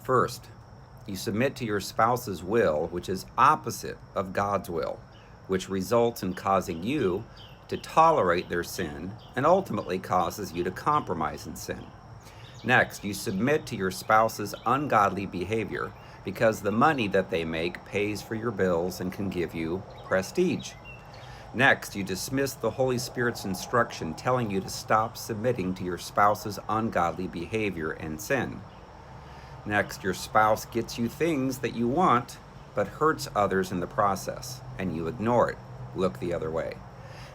First, you submit to your spouse's will, which is opposite of God's will, which results in causing you to tolerate their sin and ultimately causes you to compromise in sin. Next, you submit to your spouse's ungodly behavior because the money that they make pays for your bills and can give you prestige. Next, you dismiss the Holy Spirit's instruction telling you to stop submitting to your spouse's ungodly behavior and sin. Next, your spouse gets you things that you want, but hurts others in the process, and you ignore it, look the other way.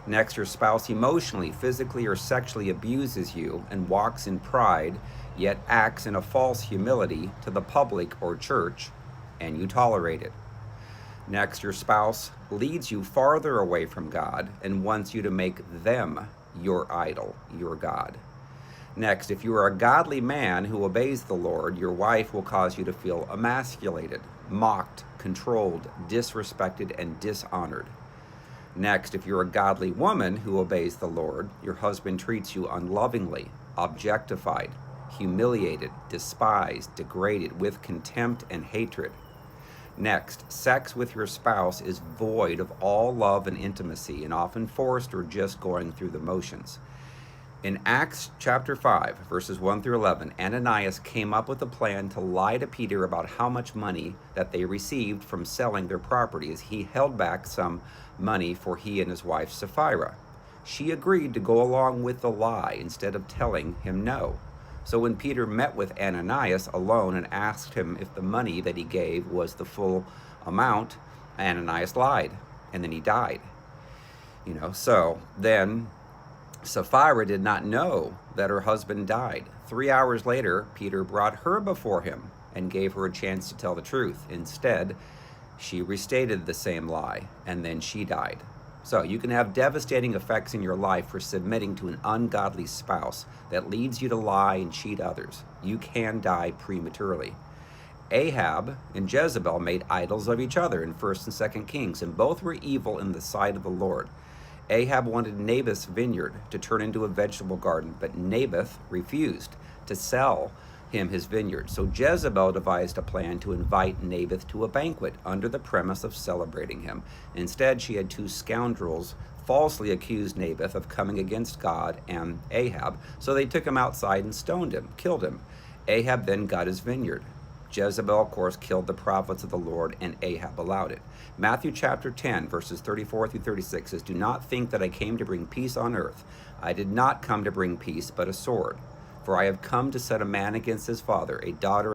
Next, your spouse emotionally, physically, or sexually abuses you and walks in pride, yet acts in a false humility to the public or church, and you tolerate it. Next, your spouse leads you farther away from God and wants you to make them your idol, your God. Next, if you are a godly man who obeys the Lord, your wife will cause you to feel emasculated, mocked, controlled, disrespected, and dishonored. Next, if you're a godly woman who obeys the Lord, your husband treats you unlovingly, objectified, humiliated, despised, degraded, with contempt and hatred. Next, sex with your spouse is void of all love and intimacy and often forced or just going through the motions. In Acts chapter 5, verses 1 through 11, Ananias came up with a plan to lie to Peter about how much money that they received from selling their property, as he held back some money for he and his wife Sapphira. She agreed to go along with the lie instead of telling him no. So when Peter met with Ananias alone and asked him if the money that he gave was the full amount, Ananias lied, and then he died. So then Sapphira did not know that her husband died. 3 hours later, Peter brought her before him and gave her a chance to tell the truth. Instead, she restated the same lie, and then she died. So you can have devastating effects in your life for submitting to an ungodly spouse that leads you to lie and cheat others. You can die prematurely. Ahab and Jezebel made idols of each other in 1st and 2nd Kings, and both were evil in the sight of the Lord. Ahab wanted Naboth's vineyard to turn into a vegetable garden, but Naboth refused to sell him his vineyard. So Jezebel devised a plan to invite Naboth to a banquet under the premise of celebrating him. Instead, she had two scoundrels falsely accuse Naboth of coming against God and Ahab, so they took him outside and stoned him, killed him. Ahab then got his vineyard. Jezebel, of course, killed the prophets of the Lord, and Ahab allowed it. Matthew chapter 10, verses 34 through 36 says, "Do not think that I came to bring peace on earth. I did not come to bring peace, but a sword. For I have come to set a man against his father, a daughter